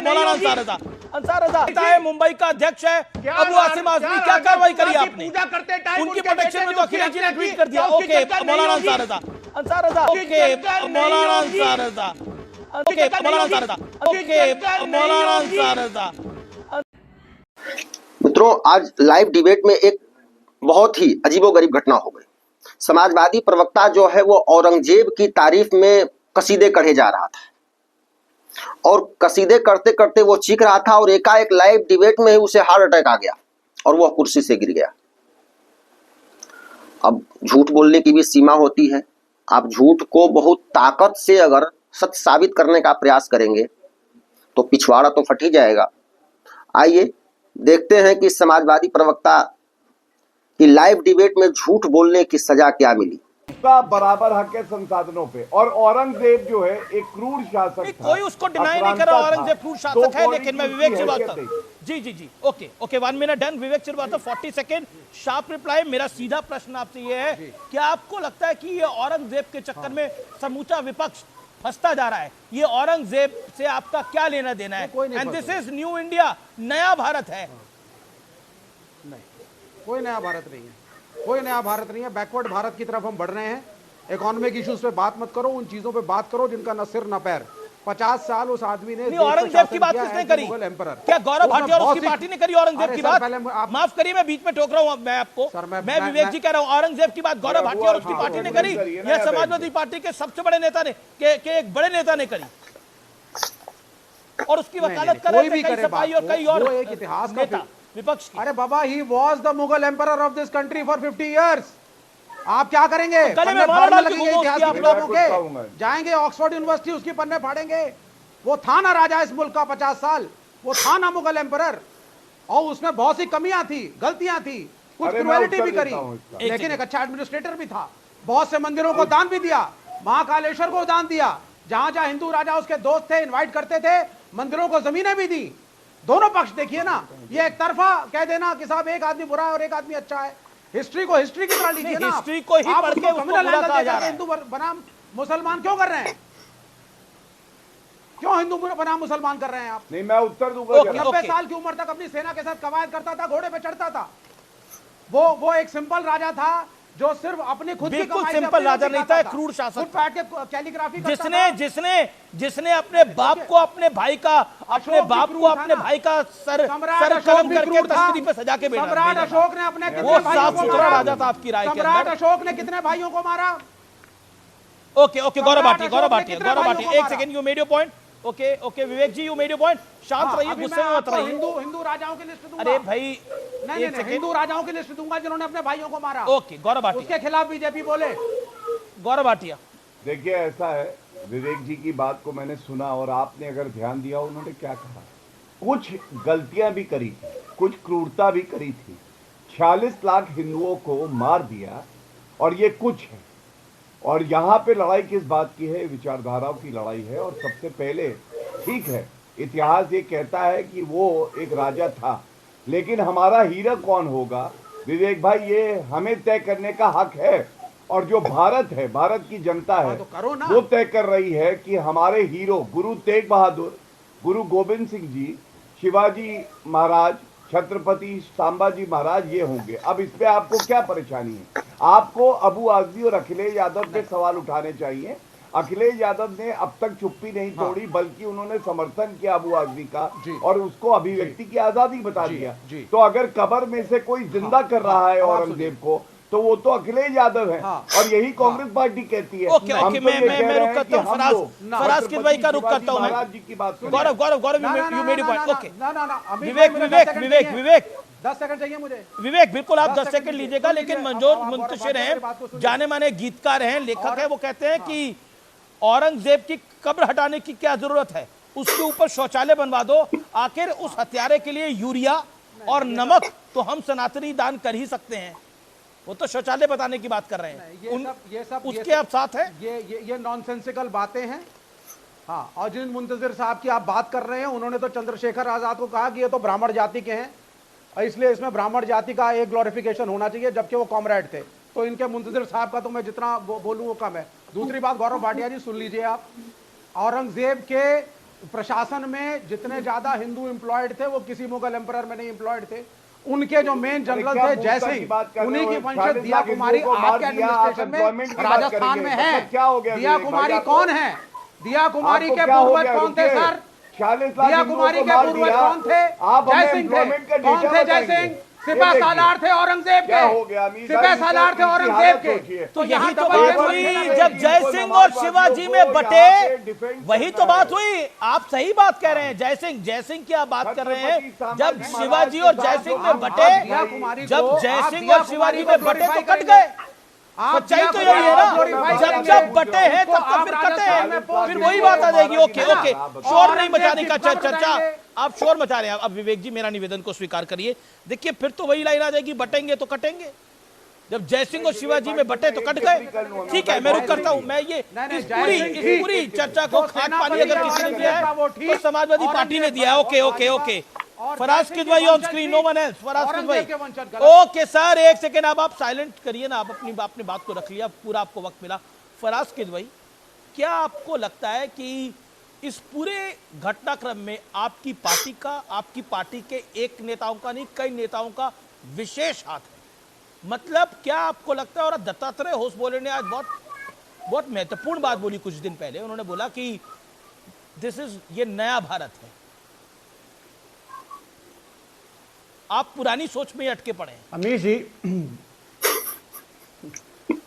मौलाना अंसार रजा है, मुंबई का अध्यक्ष है अबू आसिम आजमी, क्या कार्रवाई करी आपने? उनकी प्रोटेक्शन में तो अखिलेश जी ने ट्वीट कर दिया। ओके मौलाना अंसार रजा, ओके मौलाना अंसार रजा, ओके मौलाना अंसार रजा, ओके मौलाना अंसार रजा। मित्रों, आज लाइव डिबेट में एक बहुत ही अजीबोगरीब घटना हो गई। समाजवादी प्रवक्ता जो है वो औरंगजेब की तारीफ में कसीदे कढ़े जा रहा था और कसीदे करते करते वो चीख रहा था और एकाएक लाइव डिबेट में ही उसे हार्ट अटैक आ गया और वह कुर्सी से गिर गया। अब झूठ बोलने की भी सीमा होती है। आप झूठ को बहुत ताकत से अगर सत्य साबित करने का प्रयास करेंगे तो पिछवाड़ा तो फट ही जाएगा। आइए देखते हैं कि समाजवादी प्रवक्ता की लाइव डिबेट में झूठ बोलने की सजा क्या मिली। उसका बराबर हक है संसाधनों पे। और औरंगजेब जो है एक क्रूर शासक था, कोई उसको डिनाई नहीं कर रहा औरंगजेब क्रूर शासक है, लेकिन मैं विवेक Srivastava ji okay 1 minute done. विवेक श्रीवास्तव 40 सेकेंड शार्प रिप्लाई। मेरा सीधा प्रश्न आपसे ये है, क्या आपको लगता है कि ये औरंगजेब के चक्कर में समूचा विपक्ष फंसता जा रहा है? ये औरंगजेब से आपका क्या लेना देना है? And this is new India, नया भारत है। नहीं, कोई नया भारत नहीं है, कोई नया भारत नहीं है। बैकवर्ड भारत की तरफ हम बढ़ रहे हैं। इकोनॉमिक इश्यूज पे बात मत करो, उन चीजों पे बात करो जिनका न सिर न पैर। 50 साल उस आदमी ने औरंगजेब की बात किसने करी? क्या गौरव भाटिया और उसकी पार्टी ने करी औरंगजेब की बात? माफ करिए, मैं बीच में टोक रहा हूं मैं आपको। मैं विवेक जी कह रहा हूं, औरंगजेब की बात गौरव भाटिया और उसकी पार्टी ने करी या समाजवादी पार्टी के सबसे बड़े नेता ने के एक बड़े नेता ने करी? और उसकी वकालत कर रहे थे कई सपाही और कई और एक इतिहास का विपक्ष की। अरे बाबा, he was the Mughal emperor of this country for 50 years. आप क्या करेंगे? पन्ने फाड़ने लगेंगे इतिहास की किताबों के, जाएंगे ऑक्सफोर्ड यूनिवर्सिटी उसकी पन्ने फाड़ेंगे। वो था ना राजा इस मुल्क का 50 साल, वो था ना मुगल एम्परर, और उसमें बहुत सी कमियां थी, गलतियां थी, कुछ क्रूएलिटी भी करी, लेकिन एक अच्छा एडमिनिस्ट्रेटर भी था। बहुत से मंदिरों को दान भी दिया, महाकालेश्वर को दान दिया, जहां जहां हिंदू राजा उसके दोस्त थे, इन्वाइट करते थे, मंदिरों को जमीनें भी दी। दोनों पक्ष देखिए ना, ये एक तरफा कह देना कि साहब एक आदमी बुरा है और एक आदमी अच्छा है। हिस्ट्री को हिस्ट्री की तरह लीजिए ना। हिस्ट्री को ही पढ़ के उसको बुरा कहा जा रहा है। हिंदू बनाम मुसलमान क्यों कर रहे हैं? क्यों हिंदू बनाम मुसलमान कर रहे हैं आप? नहीं, मैं उत्तर दूंगा। 90 साल की उम्र तक अपनी सेना के साथ कवायद करता था, घोड़े पे चढ़ता था। वो एक सिंपल राजा था जो सिर्फ अपनी खुद की कमाई से सिंपल राजा नहीं था, क्रूर शासक था। कैलीग्राफी जिसने अपने बाप को अपने भाई का सर कलम करके तख्ती पे सजा के भेजा। सम्राट अशोक ने अपने वो साफ सुथरा राजा था आपकी राय के अंदर। सम्राट अशोक ने कितने भाइयों को मारा? Okay Gaurav Bhatia 1 second, you made your point. Okay Vivek ji, you made your point. शांत रहिए, गुस्से में मत रहिए। हिंदू राजाओं की लिस्ट दूंगा। अरे भाई नहीं, हिंदू राजाओं की लिस्ट दूंगा जिन्होंने अपने भाइयों को मारा। ओके गौरव भाटिया, उसके खिलाफ बीजेपी बोले। गौरव भाटिया, देखिए ऐसा है, विवेक जी की बात को मैंने सुना और आपने अगर ध्यान दिया उन्होंने क्या कहा। कुछ गलतियां भी करी थी, कुछ क्रूरता भी करी थी। 46 लाख हिंदुओं को मार दिया और ये कुछ है। और यहाँ पे लड़ाई किस बात की है? विचारधाराओं की लड़ाई है। और सबसे पहले ठीक है, इतिहास ये कहता है कि वो एक राजा था, लेकिन हमारा हीरो कौन होगा विवेक भाई, ये हमें तय करने का हक है। और जो भारत है, भारत की जनता है, वो तय कर रही है कि हमारे हीरो गुरु तेग बहादुर, गुरु गोविंद सिंह जी, शिवाजी महाराज, छत्रपति संभाजी महाराज ये होंगे। अब इस पे आपको क्या परेशानी है? आपको अबू आजमी और अखिलेश यादव पे सवाल उठाने चाहिए। अखिलेश यादव ने अब तक चुप्पी नहीं तोड़ी, बल्कि उन्होंने समर्थन किया अबू आजमी का और उसको अभिव्यक्ति की आजादी बता दिया। तो अगर कब्र में से कोई जिंदा कर रहा है औरंगजेब को, तो वो तो अखिलेश यादव है। और यही कांग्रेस पार्टी कहती है। ओके मैं रुक करता हूं, फराज किस भाई का रुक करता हूं। महाराज जी की बात, Gaurav you made point. Okay Vivek 10 second चाहिए मुझे। विवेक बिल्कुल आप 10 सेकंड लीजिएगा, लेकिन मंजूर मुंतशिर हैं, जाने माने गीतकार हैं, लेखक है, वो कहते हैं कि औरंगजेब की कब्र हटाने की क्या जरूरत है, उसके ऊपर शौचालय बनवा दो। आखिर उस हत्यारे के लिए यूरिया और नमक तो हम सनातनी दान कर ही सकते हैं, वो तो शौचालय बताने की बात कर रहे हैं। ये सब उसके आप साथ है। ये नॉनसेंसिकल बातें हैं। हाँ, और जिन मुंतजिर साहब की आप बात कर रहे हैं, उन्होंने तो चंद्रशेखर आजाद को कहा कि ये तो ब्राह्मण जाति के हैं, इसलिए इसमें ब्राह्मण जाति का एक ग्लोरिफिकेशन होना चाहिए, जबकि वो कॉमरेड थे। तो इनके मुंतजिर साहब का तो मैं जितना बोलूँ वो कम है। दूसरी बात, गौरव भाटिया जी सुन लीजिए आप, औरंगजेब के प्रशासन में जितने ज्यादा हिंदू एम्प्लॉयड थे वो किसी मुगल एम्परर में नहीं एम्प्लॉयड थे। उनके जो मेन जनरल थे जयसिंह, उन्हीं की वंशज दिया कुमारी आपके एडमिनिस्ट्रेशन में राजस्थान में है। दिया कुमारी कौन है? दिया कुमारी के पूर्वज कौन थे सर? दिया कुमारी के पूर्वज कौन थे? जयसिंह थे। कौन थे जयसिंह? सिपह सालार थे औरंगजेब के। सिपह सालार थे औरंगजेब के। तो यही तो बात हुई जब जय सिंह और शिवाजी में बटे, वही तो बात हुई। आप सही बात कह रहे हैं। जय सिंह की आप बात कर रहे हैं। जब शिवाजी और जय सिंह में बटे, जब जय सिंह और शिवाजी में बटे तो कट गए। सच्चाई तो यही है ना, जब जब बटे हैं तब तो फिर कटे हैं, फिर वही बात आ जाएगी। ओके ओके, शोर नहीं मचाने का चर्चा, आप शोर मचा रहे हैं। अब विवेक जी मेरा निवेदन को स्वीकार करिए। देखिए फिर तो वही लाइन आ जाएगी, बटेंगे तो कटेंगे। जब जय सिंह और शिवाजी में बटे तो कट गए। ठीक है, मैं रुक करता हूं। मैं ये इस पूरी चर्चा को खाद पानी अगर किसी ने दिया है तो समाजवादी पार्टी ने दिया है। Okay okay okay, Faraz Kidwai on screen, no one else. Faraz Kidwai, okay sir एक सेकेंड, अब आप साइलेंट करिए ना। आप अपनी बात को रख लिया, पूरा आपको वक्त मिला। फराज किदवई, क्या आपको लगता है कि इस पूरे घटनाक्रम में आपकी पार्टी के एक नेताओं का नहीं, कई नेताओं का विशेष हाथ है? मतलब क्या आपको लगता है, और दत्तात्रेय होसबोले ने आज बहुत महत्वपूर्ण बात बोली कुछ दिन पहले। उन्होंने बोला कि ये नया भारत है। आप पुरानी सोच में ही अटके पड़े हैं। अमीश जी,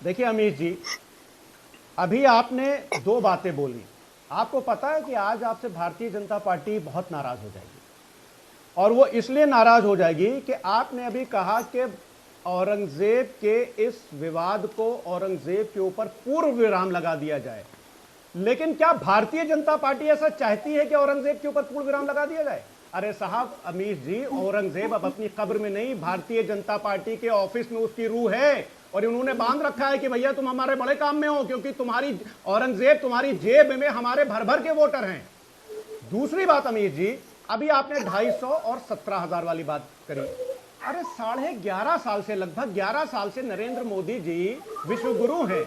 देखिए अमीश जी, अभी आपने दो बातें बोली। आपको पता है कि आज आपसे भारतीय जनता पार्टी बहुत नाराज हो जाएगी, और वो इसलिए नाराज हो जाएगी कि आपने अभी कहा कि औरंगजेब के इस विवाद को औरंगजेब के ऊपर पूर्ण विराम लगा दिया जाए। लेकिन क्या भारतीय जनता पार्टी ऐसा चाहती है कि औरंगजेब के ऊपर पूर्ण विराम लगा दिया जाए? अरे साहब अमीश जी, औरंगजेब अब अपनी कब्र में नहीं, भारतीय जनता पार्टी के ऑफिस में उसकी रूह है, और उन्होंने बांध रखा है कि भैया तुम हमारे बड़े काम में हो, क्योंकि तुम्हारी औरंगजेब तुम्हारी जेब में हमारे भर भर के वोटर हैं। दूसरी बात अमीश जी, अभी आपने 250 और 17,000 वाली बात करी। अरे 11.5 साल से, लगभग 11 साल से नरेंद्र मोदी जी विश्व गुरु हैं,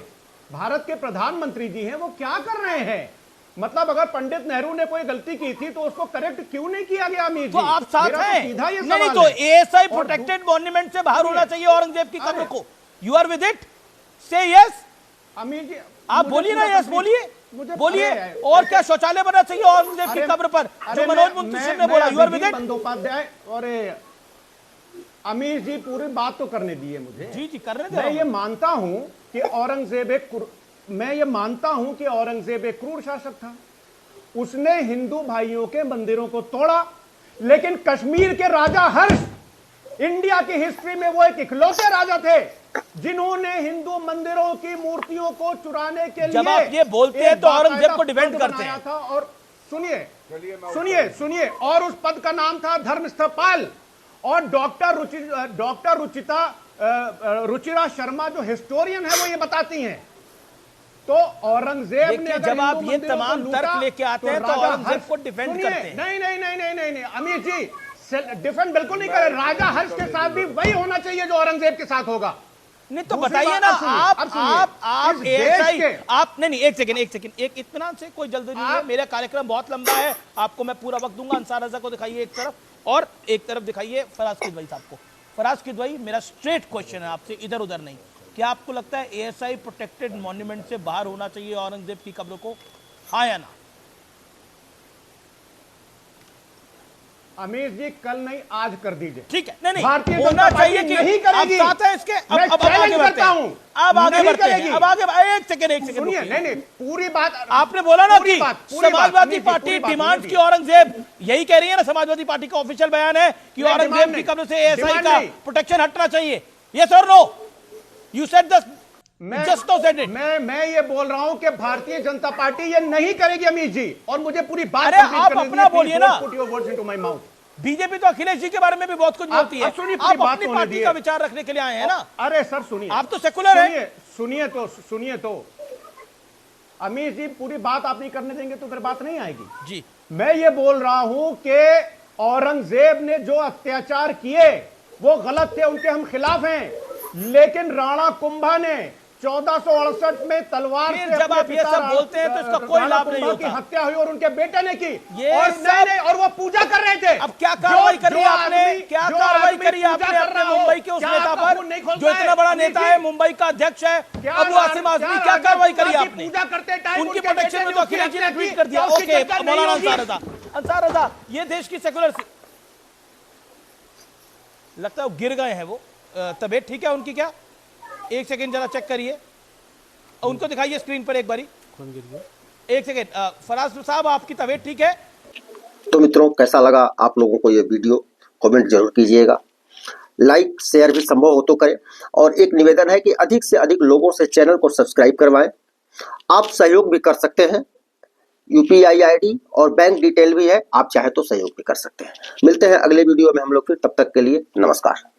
भारत के प्रधानमंत्री जी हैं, वो क्या कर रहे हैं? मतलब अगर पंडित नेहरू ने कोई गलती की थी तो उसको करेक्ट क्यों नहीं किया गया? अमीर तो आप साथ हैं? सीधा ये नहीं तो एएसआई प्रोटेक्टेड मॉन्यूमेंट से बाहर होना चाहिए औरंगजेब की कब्र को। You are with it? Say yes. Amir ji आप बोलिए ना, यस बोलिए। और क्या शौचालय बनना चाहिए औरंगजेब की कब्र पर, जो मनोज मुंतशिर ने बोला? You are with it? Bandopadhyay और अमीर जी पूरी बात तो करने दिए मुझे। जी करने दे। मैं ये मानता हूं कि औरंगजेब एक क्रूर शासक था। उसने हिंदू भाइयों के मंदिरों को तोड़ा, लेकिन कश्मीर के राजा हर्ष, इंडिया की हिस्ट्री में वो एक इकलौते राजा थे जिन्होंने हिंदू मंदिरों की मूर्तियों को चुराने के लिए, जब आप ये बोलते हैं तो औरंगजेब को डिफेंड करते हैं था। और सुनिए, और उस पद का नाम था धर्मस्थपाल। और डॉक्टर रुचिरा शर्मा जो हिस्टोरियन है वो ये बताती हैं। तो औरंगजेब ने जब आप ये तमाम तर्क लेके आते हैं तो औरंगजेब को डिफेंड करते हैं। नहीं अमीर जी, डिफेंड बिल्कुल नहीं करे। राजा हर्ष के साथ भी वही होना चाहिए जो औरंगजेब के साथ होगा। नहीं तो बताइए ना, आप एएसआई, आप नहीं एक सेकंड, एक इत्मीनान से, कोई जल्दी नहीं है, मेरा कार्यक्रम बहुत लंबा है, आपको मैं पूरा वक्त दूंगा। अंसार रजा को दिखाइए एक तरफ, और एक तरफ दिखाइए फराज किदवई साहब को। फराज किदवई, मेरा स्ट्रेट क्वेश्चन है आपसे, इधर उधर नहीं। क्या आपको लगता है एएसआई प्रोटेक्टेड मॉन्यूमेंट से बाहर होना चाहिए औरंगजेब की कब्र को, हाँ या ना? अमीर जी कल नहीं आज कर दीजिए। ठीक है, नहीं भारतीय होना चाहिए कि नहीं करेगी। अब साथ है इसके। अब आगे बढ़ते हैं, अब आगे एक सेकंड सुनिए। नहीं पूरी बात आपने बोला ना कि समाजवादी पार्टी डिमांड की औरंगजेब, यही कह रही है ना, समाजवादी पार्टी का ऑफिशियल बयान है कि औरंगजेब की कब्र से एएसआई का प्रोटेक्शन हटना चाहिए। यस और no? You said this, just no said it. मैं ये बोल रहा हूं कि भारतीय जनता पार्टी ये नहीं करेगी अमीर जी, और मुझे पूरी बात। अरे आप अपना बोलिए ना। Put your words into my mouth. BJP तो अखिलेश जी के बारे में भी बहुत कुछ बोलती है, आप अपनी पार्टी का विचार रखने के लिए आए हैं ना। अरे सर सुनिए, आप तो सेकुलर हैं। सुनिए तो अमीर जी, पूरी बात आप नहीं करने देंगे तो फिर बात नहीं आएगी जी। मैं ये बोल रहा हूं कि औरंगजेब ने जो अत्याचार किए वो गलत थे, उनके हम खिलाफ हैं। लेकिन राणा कुंभा ने 1468 में तलवार फिर से जब अपने आप ये पिता सब बोलते हैं तो इसका कोई राणा लाभ नहीं कुंभा की होता। हत्या हुई और उनके बेटे ने की। ये और सब- नहीं, और वो पूजा कर रहे थे। अब क्या कार्रवाई करी जो आपने, आदमी- क्या जो कार्रवाई आदमी करी पूजा आपने कर अपने रहा हो, मुंबई के उस क्या नेता आपका पर खून नहीं खौलता जो इतना है? बड़ा अनिल नेता जी, है, मुंबई का अध्यक्ष है अबू आसिम आजमी, क्या कार्रवाई करी आपने? पूजा करते टाइम उनकी उनके प्रोटेक्शन बेटे में ने तो उसकी अखिलेश जी ने हत्या ट्वीट की, कर दिया। तो उसकी ओके, चर्चा नहीं मौलाना होगी। अंसार रजा, ये देश की सेकुलर, लगता है वो गिर गए हैं। वो तबीयत ठीक है उनकी क्या? एक सेकंड जरा चेक करिए, उनको दिखाइए स्क्रीन पर एक बारी। एक सेकंड, फराज साहब आपकी तबीयत ठीक है? तो मित्रों, कैसा लगा आप लोगों को ये वीडियो, कमेंट जरूर कीजिएगा। लाइक शेयर भी संभव हो तो करें, और एक निवेदन है कि अधिक से अधिक लोगों से चैनल को सब्सक्राइब करवाएं। आप सहयोग भी कर सकते हैं, यूपीआई आईडी और बैंक डिटेल भी है, आप चाहे तो सहयोग भी कर सकते हैं। मिलते हैं अगले वीडियो में हम लोग फिर, तब तक के लिए नमस्कार।